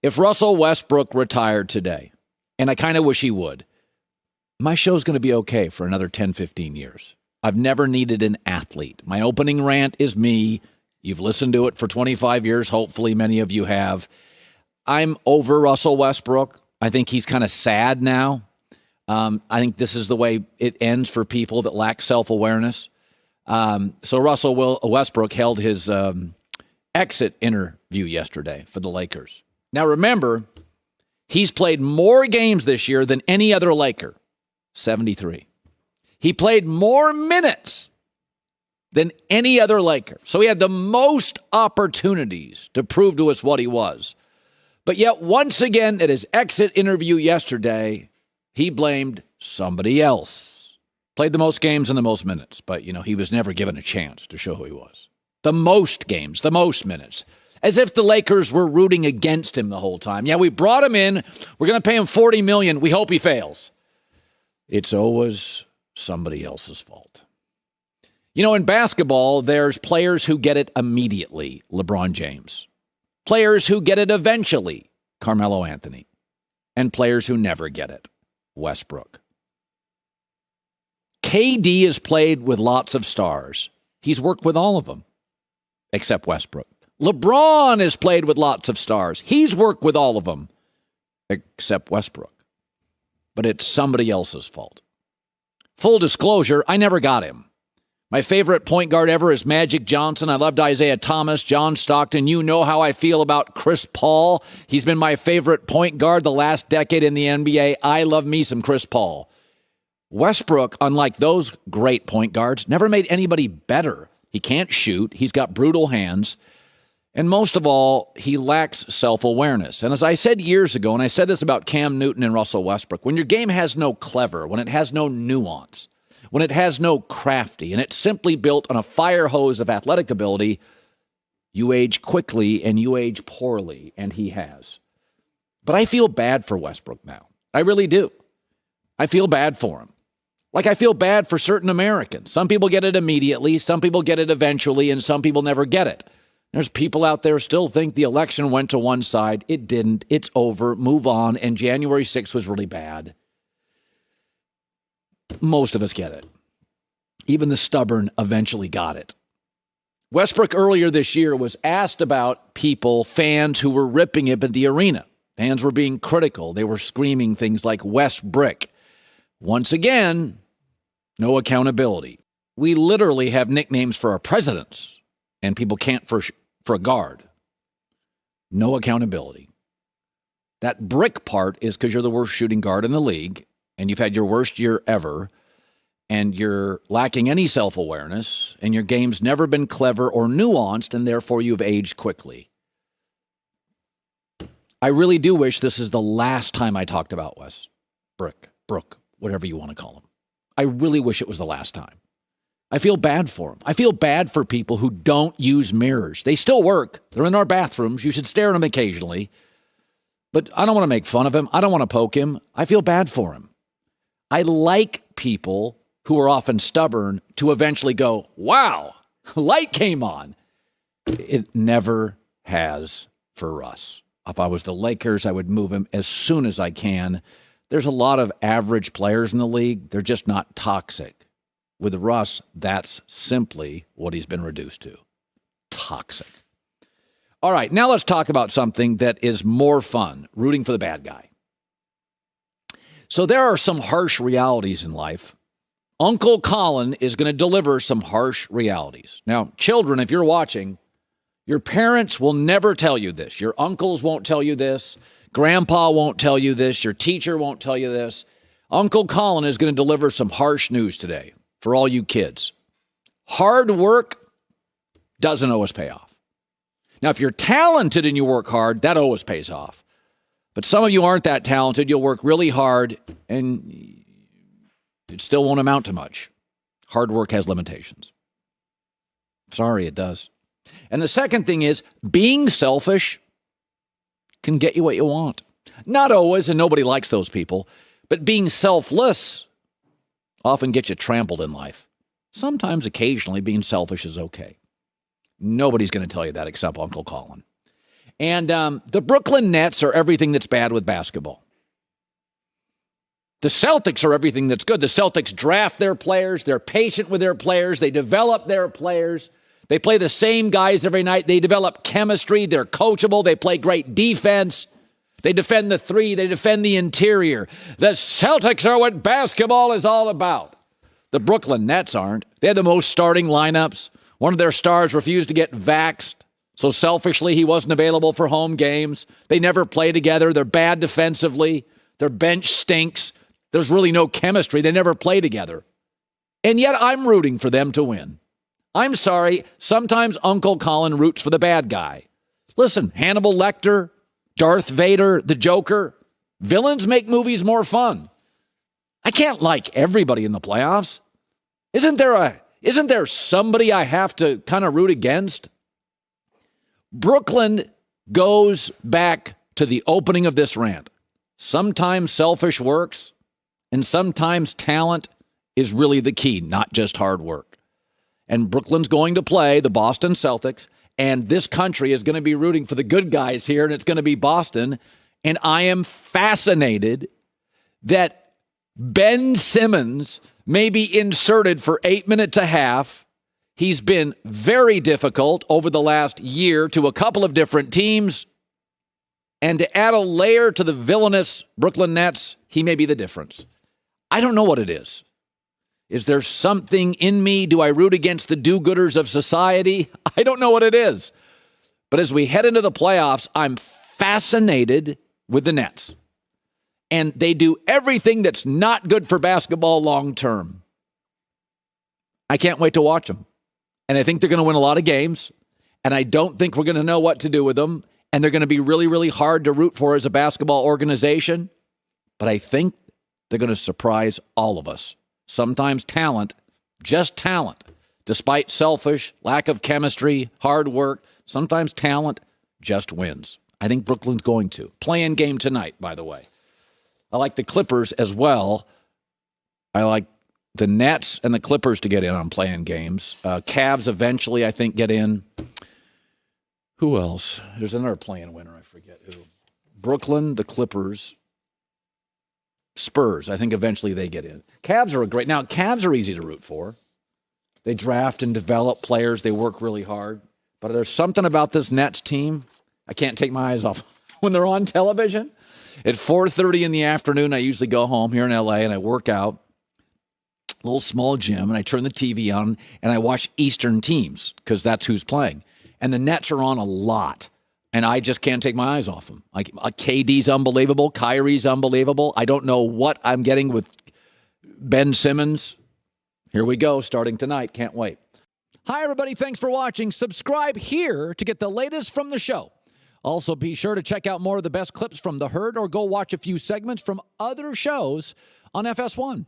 If Russell Westbrook retired today, and I kind of wish he would, my show's going to be okay for another 10, 15 years. I've never needed an athlete. My opening rant is me. You've listened to it for 25 years. Hopefully, many of you have. I'm over Russell Westbrook. I think he's kind of sad now. I think this is the way it ends for people that lack self-awareness. So Russell Westbrook held his exit interview yesterday for the Lakers. Now, remember, he's played more games this year than any other Laker, 73. He played more minutes than any other Laker. So he had the most opportunities to prove to us what he was. But yet, once again, at his exit interview yesterday, he blamed somebody else. Played the most games and the most minutes, but, he was never given a chance to show who he was. The most games, the most minutes. As if the Lakers were rooting against him the whole time. Yeah, we brought him in. We're going to pay him $40 million. We hope he fails. It's always somebody else's fault. In basketball, there's players who get it immediately. LeBron James. Players who get it eventually. Carmelo Anthony. And players who never get it. Westbrook. KD has played with lots of stars. He's worked with all of them, except Westbrook. LeBron has played with lots of stars. He's worked with all of them, except Westbrook. But it's somebody else's fault. Full disclosure, I never got him. My favorite point guard ever is Magic Johnson. I loved Isaiah Thomas, John Stockton. You know how I feel about Chris Paul. He's been my favorite point guard the last decade in the NBA. I love me some Chris Paul. Westbrook, unlike those great point guards, never made anybody better. He can't shoot. He's got brutal hands. And most of all, he lacks self-awareness. And as I said years ago, and I said this about Cam Newton and Russell Westbrook, when your game has no clever, when it has no nuance, when it has no crafty, and it's simply built on a fire hose of athletic ability, you age quickly and you age poorly, and he has. But I feel bad for Westbrook now. I really do. I feel bad for him. Like I feel bad for certain Americans. Some people get it immediately, some people get it eventually, and some people never get it. There's people out there still think the election went to one side. It didn't. It's over. Move on. And January 6th was really bad. Most of us get it. Even the stubborn eventually got it. Westbrook earlier this year was asked about fans who were ripping him at the arena. Fans were being critical. They were screaming things like Westbrick. Once again, no accountability. We literally have nicknames for our presidents, and people can't for a guard. No accountability. That brick part is because you're the worst shooting guard in the league, and you've had your worst year ever, and you're lacking any self-awareness, and your game's never been clever or nuanced, and therefore you've aged quickly. I really do wish this is the last time I talked about Brooke, whatever you want to call him. I really wish it was the last time. I feel bad for him. I feel bad for people who don't use mirrors. They still work. They're in our bathrooms. You should stare at them occasionally. But I don't want to make fun of him. I don't want to poke him. I feel bad for him. I like people who are often stubborn to eventually go, wow, light came on. It never has for Russ. If I was the Lakers, I would move him as soon as I can. There's a lot of average players in the league. They're just not toxic. With Russ, that's simply what he's been reduced to. Toxic. All right, now let's talk about something that is more fun, rooting for the bad guy. So there are some harsh realities in life. Uncle Colin is going to deliver some harsh realities. Now, children, if you're watching, your parents will never tell you this. Your uncles won't tell you this. Grandpa won't tell you this. Your teacher won't tell you this. Uncle Colin is going to deliver some harsh news today for all you kids. Hard work doesn't always pay off. Now, if you're talented and you work hard, that always pays off. But some of you aren't that talented. You'll work really hard, and it still won't amount to much. Hard work has limitations. Sorry, it does. And the second thing is, being selfish can get you what you want. Not always, and nobody likes those people. But being selfless often gets you trampled in life. Sometimes, occasionally, being selfish is okay. Nobody's going to tell you that except Uncle Colin. And the Brooklyn Nets are everything that's bad with basketball. The Celtics are everything that's good. The Celtics draft their players. They're patient with their players. They develop their players. They play the same guys every night. They develop chemistry. They're coachable. They play great defense. They defend the three. They defend the interior. The Celtics are what basketball is all about. The Brooklyn Nets aren't. They had the most starting lineups. One of their stars refused to get vaxxed. So selfishly, he wasn't available for home games. They never play together. They're bad defensively. Their bench stinks. There's really no chemistry. They never play together. And yet I'm rooting for them to win. I'm sorry. Sometimes Uncle Colin roots for the bad guy. Listen, Hannibal Lecter, Darth Vader, the Joker. Villains make movies more fun. I can't like everybody in the playoffs. Isn't there somebody I have to kind of root against? Brooklyn goes back to the opening of this rant. Sometimes selfish works, and sometimes talent is really the key, not just hard work. And Brooklyn's going to play the Boston Celtics, and this country is going to be rooting for the good guys here, and it's going to be Boston. And I am fascinated that Ben Simmons may be inserted for 8 minutes a half. He's been very difficult over the last year to a couple of different teams. And to add a layer to the villainous Brooklyn Nets, he may be the difference. I don't know what it is. Is there something in me? Do I root against the do-gooders of society? I don't know what it is. But as we head into the playoffs, I'm fascinated with the Nets. And they do everything that's not good for basketball long term. I can't wait to watch them. And I think they're going to win a lot of games. And I don't think we're going to know what to do with them. And they're going to be really, really hard to root for as a basketball organization. But I think they're going to surprise all of us. Sometimes talent, just talent, despite selfish, lack of chemistry, hard work, sometimes talent just wins. I think Brooklyn's going to. Play-in game tonight, by the way. I like the Clippers as well. I like the Nets and the Clippers to get in on play-in games. Cavs eventually, I think, get in. Who else? There's another play-in winner. I forget who. Brooklyn, the Clippers, Spurs. I think eventually they get in. Cavs are great. Now, Cavs are easy to root for. They draft and develop players. They work really hard. But there's something about this Nets team I can't take my eyes off when they're on television. At 4:30 in the afternoon, I usually go home here in LA and I work out. A little small gym, and I turn the TV on and I watch Eastern teams because that's who's playing. And the Nets are on a lot, and I just can't take my eyes off them. Like KD's unbelievable, Kyrie's unbelievable. I don't know what I'm getting with Ben Simmons. Here we go, starting tonight. Can't wait. Hi, everybody. Thanks for watching. Subscribe here to get the latest from the show. Also, be sure to check out more of the best clips from The Herd or go watch a few segments from other shows on FS1.